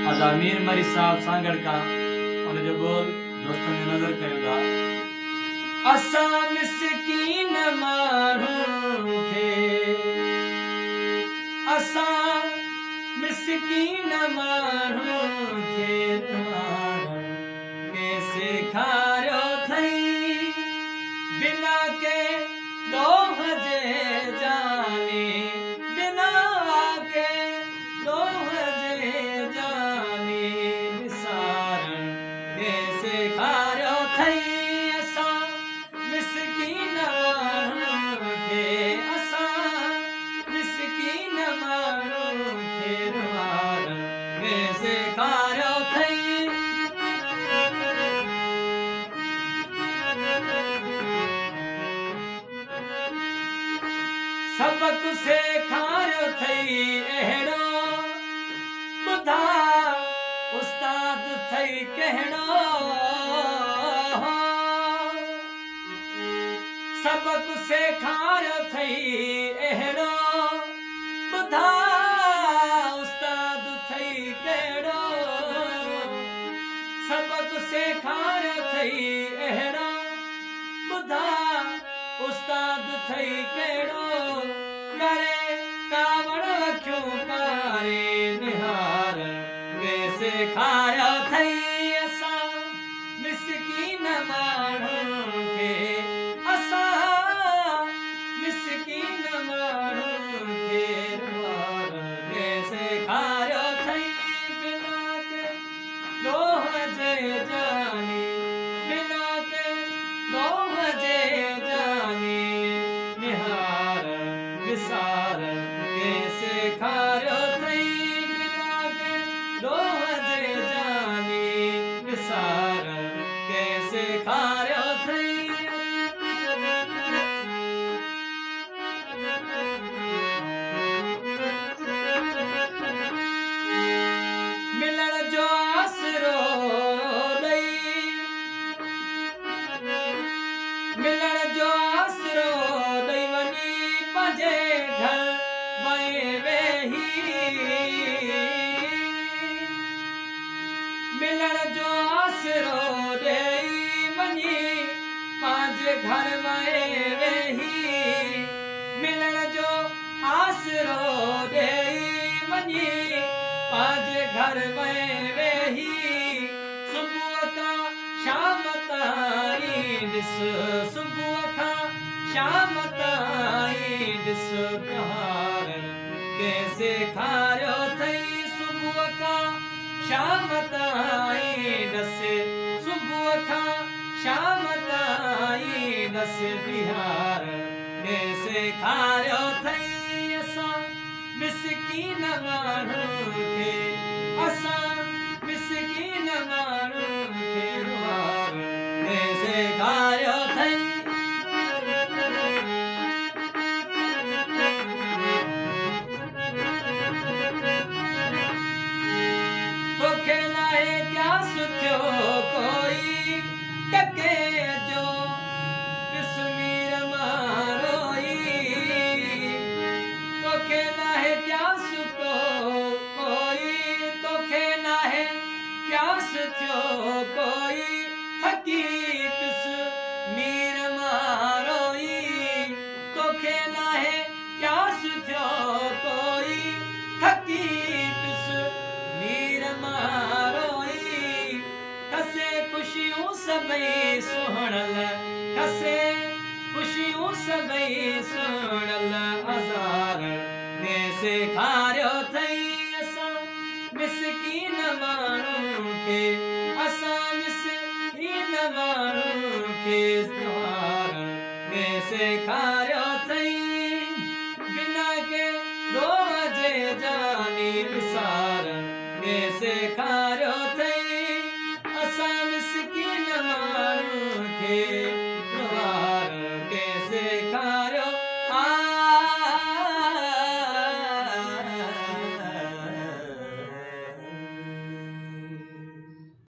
आदा मीर मरी साहब सांगड़ का उन जो बोल दोस्तों ने नजर करेगा। असा मिस्कीन माण्हू खे असा मिस्कीन माण्हू खे कैसे खारियो थई बिना के दोह जे जाने बिना के दोह जे जाने विसारण कैसे खारियो थई असा मिस्कीन माण्हू खे असा मिस्कीन माण्हू खे रुआरण कैसे खारियो थई। सबक सेखारियो थई अहिड़ो ॿुधा उस्ताद थई कहिड़ो सबक सेखारियो थई अहिड़ो ॿुधा उस्ताद थई कहिड़ो सबक सेखारियो थई अहिड़ो ॿुधा उस्ताद थई कहिड़ो करे कावड़ अखियूं कारे निहार कैसे खारियो थई असा मिस्कीन माण्हू खे असा मिस्कीन माण्हू खे रुआर कैसे खारियो थई बिना के दोह जे जानी बिना के दोह जे जानी निहार विसार कैसे खारियो थई बिना के दोह जे जानी विसार कैसे खारियो थई। मिलण जो आसरो ॾई मिलण जो आसरो ॾई वञी पंहिंजे घर वए वेही मिलण जो आसरो ॾई वञी पंहिंजे घर वए वेही मिलण जो आसरो ॾई वञी पंहिंजे घर वए वेही सुबुह खां शाम ताईं ॾिस सुबुह खां शाम ताईं ॾिस प्यार कैसे खारियो थई सुबुह खां शाम ताईं ॾस सुबुह खां शाम ताईं ॾस बिहार कैसे खारियो थई असा मिस्कीन माण्हू खे असा मिस्कीन माण्हू खे रुआर कैसे खारियो थई। तोखे नाहे क्या सुठियो कोई टके जो कश्मीर मारोई तोखे नाहे क्या सुठो कोई तोखे नाहे क्या सुठियो कोई थकी कश्मीर मारोई तोखे नाहे क्या सुठियो कोई थकी कश्मीर मारोई खसे खुशियूं सभई सुहिणल खसे खुशियूं सभई सुहिणल हज़ार कैसे खारियो थई असा मिस्कीन माण्हू खे असा मिस्कीन माण्हू खे द्वार कैसे खारियो थई बिना के दोह जे जानी विसार कैसे खारियो थई असा मिस्कीन माण्हू खे